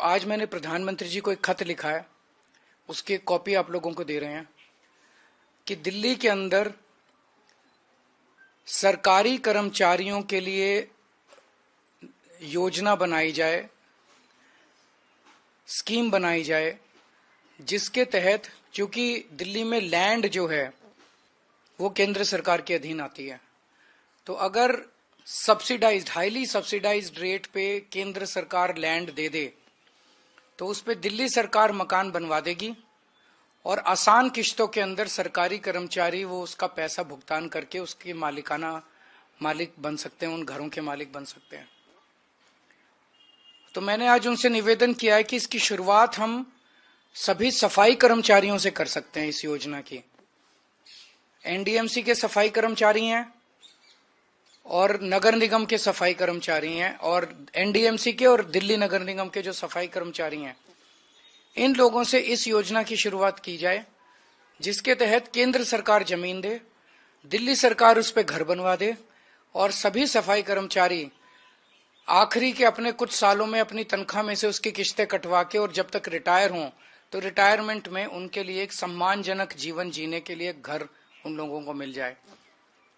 आज मैंने प्रधानमंत्री जी को एक खत लिखा है, उसकी एक कॉपी आप लोगों को दे रहे हैं कि दिल्ली के अंदर सरकारी कर्मचारियों के लिए योजना बनाई जाए, स्कीम बनाई जाए, जिसके तहत चूंकि दिल्ली में लैंड जो है वो केंद्र सरकार के अधीन आती है, तो अगर सब्सिडाइज्ड, हाईली सब्सिडाइज्ड रेट पे केंद्र सरकार लैंड दे दे तो उस पे दिल्ली सरकार मकान बनवा देगी और आसान किश्तों के अंदर सरकारी कर्मचारी वो उसका पैसा भुगतान करके उसके मालिक बन सकते हैं, उन घरों के मालिक बन सकते हैं। तो मैंने आज उनसे निवेदन किया है कि इसकी शुरुआत हम सभी सफाई कर्मचारियों से कर सकते हैं। इस योजना की एनडीएमसी के सफाई कर्मचारी हैं और नगर निगम के सफाई कर्मचारी हैं और एनडीएमसी के और दिल्ली नगर निगम के जो सफाई कर्मचारी हैं, इन लोगों से इस योजना की शुरुआत की जाए, जिसके तहत केंद्र सरकार जमीन दे, दिल्ली सरकार उस पर घर बनवा दे और सभी सफाई कर्मचारी आखिरी के अपने कुछ सालों में अपनी तनख्वाह में से उसकी किश्तें कटवा के और जब तक रिटायर हों तो रिटायरमेंट में उनके लिए एक सम्मानजनक जीवन जीने के लिए घर उन लोगों को मिल जाए।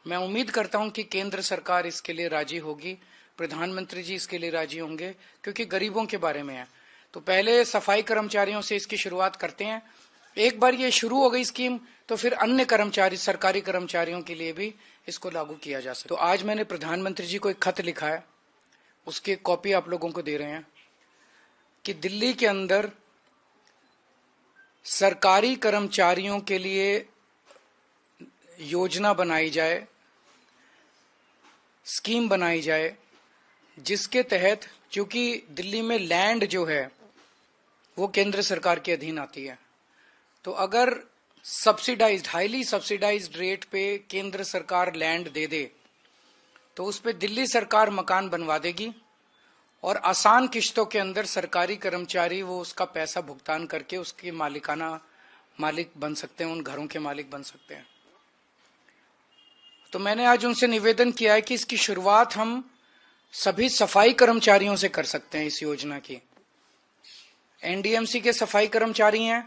मैं उम्मीद करता हूं कि केंद्र सरकार इसके लिए राजी होगी, प्रधानमंत्री जी इसके लिए राजी होंगे, क्योंकि गरीबों के बारे में है। तो पहले सफाई कर्मचारियों से इसकी शुरुआत करते हैं। एक बार ये शुरू हो गई स्कीम तो फिर अन्य कर्मचारी, सरकारी कर्मचारियों के लिए भी इसको लागू किया जा सकता है। तो आज मैंने प्रधानमंत्री जी को एक खत लिखा है, उसकी एक कॉपी आप लोगों को दे रहे हैं कि दिल्ली के अंदर सरकारी कर्मचारियों के लिए योजना बनाई जाए, स्कीम बनाई जाए, जिसके तहत चूंकि दिल्ली में लैंड जो है वो केंद्र सरकार के अधीन आती है, तो अगर सब्सिडाइज्ड, हाईली सब्सिडाइज्ड रेट पे केंद्र सरकार लैंड दे दे तो उस पे दिल्ली सरकार मकान बनवा देगी और आसान किश्तों के अंदर सरकारी कर्मचारी वो उसका पैसा भुगतान करके उसके मालिक बन सकते हैं, उन घरों के मालिक बन सकते हैं। तो मैंने आज उनसे निवेदन किया है कि इसकी शुरुआत हम सभी सफाई कर्मचारियों से कर सकते हैं। इस योजना की एनडीएमसी के सफाई कर्मचारी हैं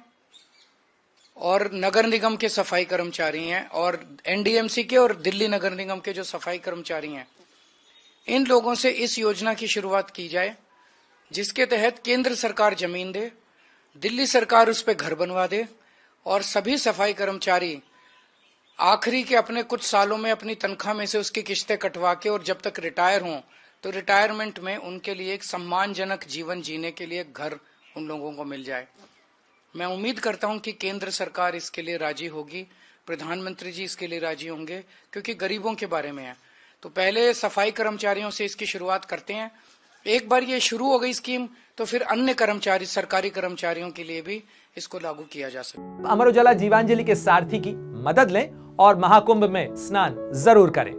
और नगर निगम के सफाई कर्मचारी हैं और एनडीएमसी के और दिल्ली नगर निगम के जो सफाई कर्मचारी हैं, इन लोगों से इस योजना की शुरुआत की जाए, जिसके तहत केंद्र सरकार जमीन दे, दिल्ली सरकार उस पर घर बनवा दे और सभी सफाई कर्मचारी आखिरी के अपने कुछ सालों में अपनी तनख्वाह में से उसकी किश्तें कटवा के और जब तक रिटायर हों तो रिटायरमेंट में उनके लिए एक सम्मानजनक जीवन जीने के लिए घर उन लोगों को मिल जाए। मैं उम्मीद करता हूं कि केंद्र सरकार इसके लिए राजी होगी, प्रधानमंत्री जी इसके लिए राजी होंगे, क्योंकि गरीबों के बारे में है। तो पहले सफाई कर्मचारियों से इसकी शुरुआत करते हैं। एक बार ये शुरू हो गई स्कीम तो फिर अन्य कर्मचारी, सरकारी कर्मचारियों के लिए भी इसको लागू किया जा सकता है। अमर उजाला जीवांजलि के सारथी की मदद लें और महाकुंभ में स्नान जरूर करें।